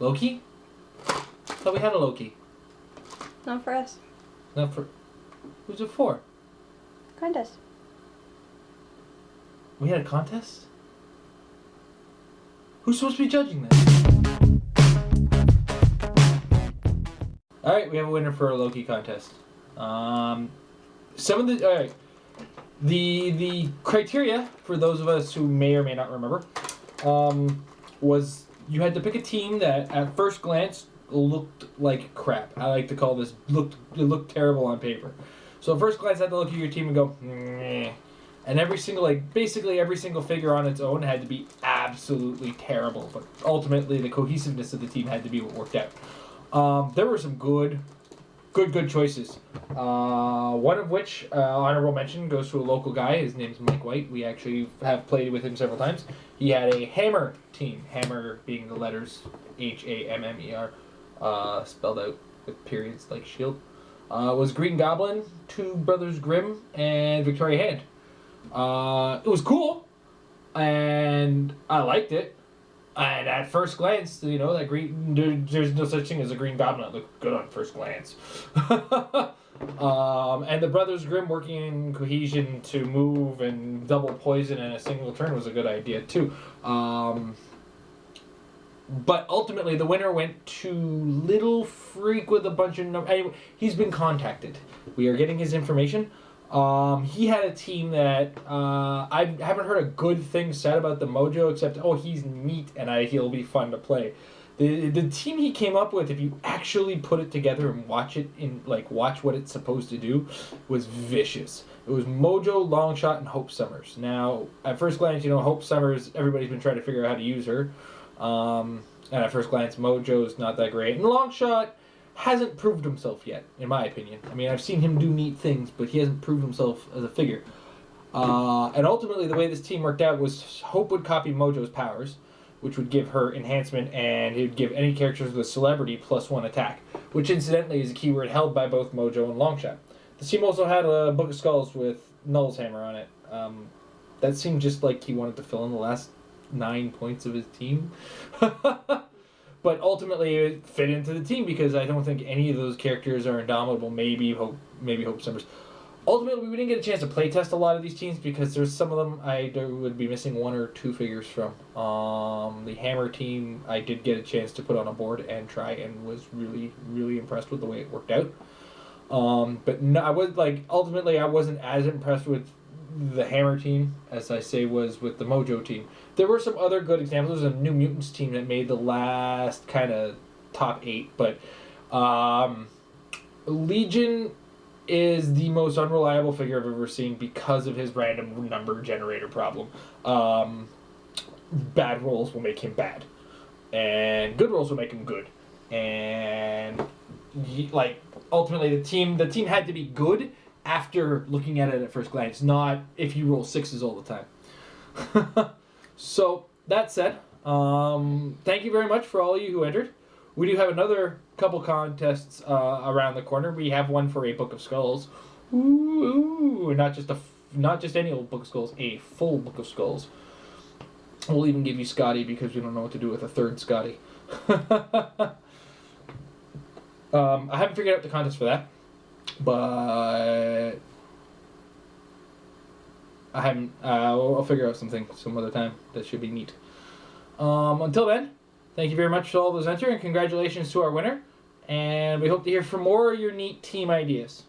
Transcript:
Loki? Thought we had a Loki. Not for us. Not for... Who's it for? Contest. We had a contest? Who's supposed to be judging this? Alright, we have a winner for a Loki contest. Some of the... Alright. The criteria, for those of us who may or may not remember, was you had to pick a team that at first glance looked like crap. I like to call this it looked terrible on paper. So at first glance I had to look at your team and go, meh. And basically every single figure on its own had to be absolutely terrible. But ultimately the cohesiveness of the team had to be what worked out. There were some good choices. One of which, honorable mention, goes to a local guy. His name's Mike White. We actually have played with him several times. He had a Hammer team. Hammer being the letters Hammer, spelled out with periods like shield. Was Green Goblin, 2 Brothers Grimm, and Victoria Hand. It was cool, and I liked it. And at first glance, that there's no such thing as a Green Goblin that looked good on first glance. And the Brothers Grimm working in cohesion to move and double poison in a single turn was a good idea too. But ultimately, the winner went to Little Freak with a bunch of numbers. Anyway, he's been contacted. We are getting his information. He had a team that I haven't heard a good thing said about the Mojo, except he's neat and he'll be fun to play. The team he came up with, if you actually put it together and watch what it's supposed to do, was vicious. It was Mojo, Longshot, and Hope Summers. Now, at first glance, Hope Summers, everybody's been trying to figure out how to use her. And at first glance, Mojo's not that great. And Longshot hasn't proved himself yet, in my opinion. I mean, I've seen him do neat things, but he hasn't proved himself as a figure. And ultimately, the way this team worked out was Hope would copy Mojo's powers, which would give her enhancement, and it would give any characters with celebrity +1 attack, which incidentally is a keyword held by both Mojo and Longshot. The team also had a Book of Skulls with Null's Hammer on it. That seemed just like he wanted to fill in the last 9 points of his team. But ultimately it fit into the team because I don't think any of those characters are indomitable. Maybe Hope Summers. Ultimately, we didn't get a chance to playtest a lot of these teams because there's some of them I would be missing 1 or 2 figures from. The Hammer team I did get a chance to put on a board and try, and was really, really impressed with the way it worked out. But no, ultimately I wasn't as impressed with the Hammer team as I say was with the Mojo team. There were some other good examples. There's a New Mutants team that made the last kind of top 8, but Legion is the most unreliable figure I've ever seen because of his random number generator problem. Bad rolls will make him bad, and good rolls will make him good. And ultimately, the team had to be good after looking at it at first glance, not if you roll 6s all the time. So that said, thank you very much for all of you who entered. We do have another couple contests around the corner. We have one for a Book of Skulls. Ooh, not just any old Book of Skulls, a full Book of Skulls. We'll even give you Scotty because we don't know what to do with a third Scotty. I haven't figured out the contest for that, but I haven't. I'll figure out something some other time. That should be neat. Until then, thank you very much to all those enter, and congratulations to our winner. And we hope to hear from more of your neat team ideas.